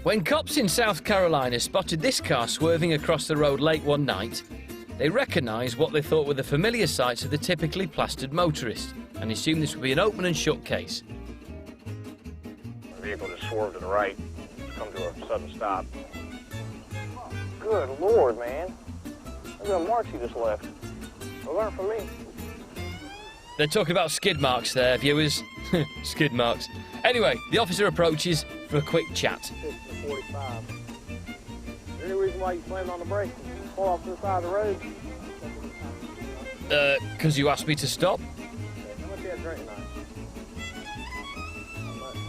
When cops in South Carolina spotted this car swerving across the road late one night, they recognised what they thought were the familiar sights of the typically plastered motorist and assumed this would be an open and shut case. The vehicle just swerved to the right to come to a sudden stop. Good Lord, man. Look at the marks he just left. Learn from me. They're talking about skid marks there, viewers. Skid marks. Anyway, the officer approaches for a quick chat. 45. Is there any reason why you slammed on the brake and pulled off to the side of the road? Because you asked me to stop. How much you had drinking on?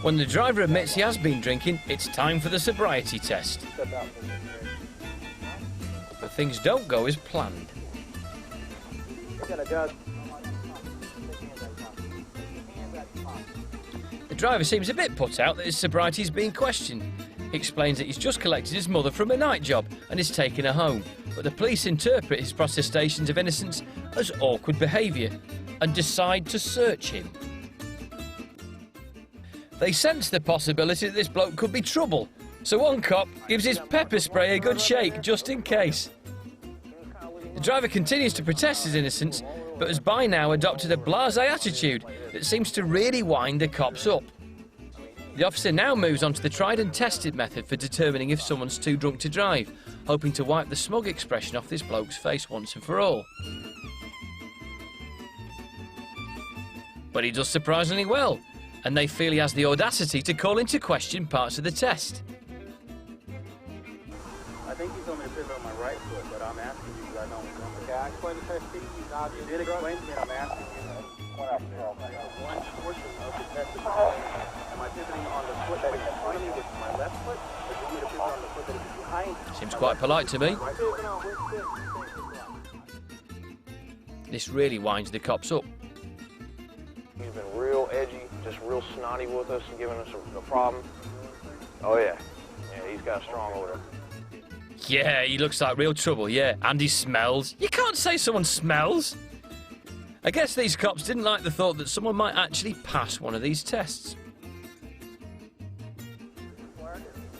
When the driver admits he has been drinking, it's time for the sobriety test. Step out for me. But things don't go as planned. You got a judge. The driver seems a bit put out that his sobriety is being questioned. He explains that he's just collected his mother from a night job and is taking her home, but the police interpret his protestations of innocence as awkward behaviour and decide to search him. They sense the possibility that this bloke could be trouble, so one cop gives his pepper spray a good shake just in case. The driver continues to protest his innocence, but has by now adopted a blasé attitude that seems to really wind the cops up. The officer now moves on to the tried and tested method for determining if someone's too drunk to drive, hoping to wipe the smug expression off this bloke's face once and for all. But he does surprisingly well, and they feel he has the audacity to call into question parts of the test. I think you told me to pivot on my right foot, but I'm asking you because I don't remember. Okay, I explained the test to you. You did explain to me, and I'm asking you. One portion of the test is, am I pivoting on the foot that is in front of me, which is my left foot, or do you want me to pivot on the foot that is behind me? Seems quite polite to me. This really winds the cops up. He's been real edgy, just real snotty with us and giving us a problem. Oh yeah, he's got a strong odor. Yeah, he looks like real trouble, yeah. And he smells. You can't say someone smells. I guess these cops didn't like the thought that someone might actually pass one of these tests.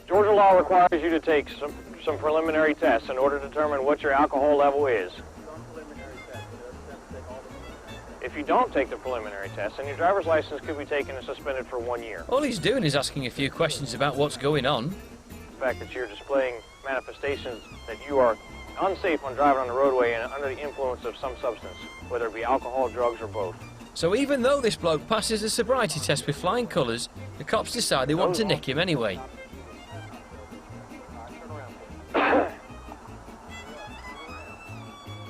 Georgia law requires you to take some preliminary tests in order to determine what your alcohol level is. If you don't take the preliminary test, then your driver's license could be taken and suspended for 1 year. All he's doing is asking a few questions about what's going on. The fact that you're displaying manifestations that you are unsafe when driving on the roadway and under the influence of some substance, whether it be alcohol, drugs, or both. So even though this bloke passes the sobriety test with flying colours, the cops decide they want to nick him anyway.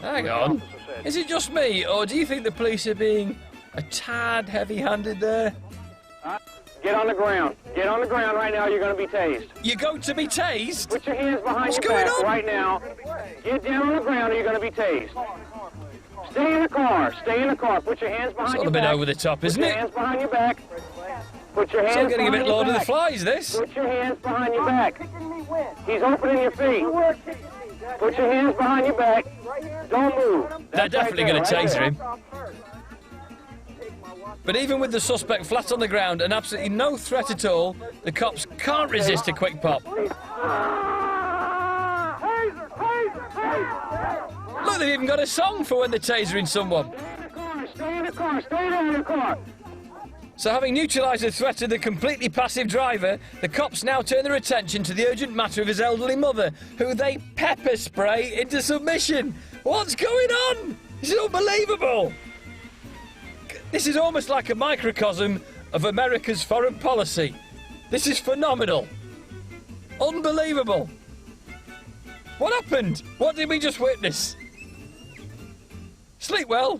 Hang on. Is it just me, or do you think the police are being a tad heavy-handed there? Get on the ground. Get on the ground right now. You're going to be tased. You're going to be tased? Put your hands behind What's your going back on? right now. Get down on the ground or you're going to be tased. Stay in the car. Stay in the car. Put your hands behind It's all your a bit back. over the top, isn't Put it? your hands behind your back. Put your hands It's all getting a bit behind your Lord of the back. Flies, this. Put your hands behind your back. He's opening your feet. Put your hands behind your back. Don't move. They're That's definitely right going to there, taser right him. But even with the suspect flat on the ground and absolutely no threat at all, the cops can't resist a quick pop. Look, they've even got a song for when they're tasering someone. Stay in the car. Stay in the car. So having neutralised the threat of the completely passive driver, the cops now turn their attention to the urgent matter of his elderly mother, who they pepper spray into submission. What's going on? This is unbelievable. This is almost like a microcosm of America's foreign policy. This is phenomenal. Unbelievable. What happened? What did we just witness? Sleep well.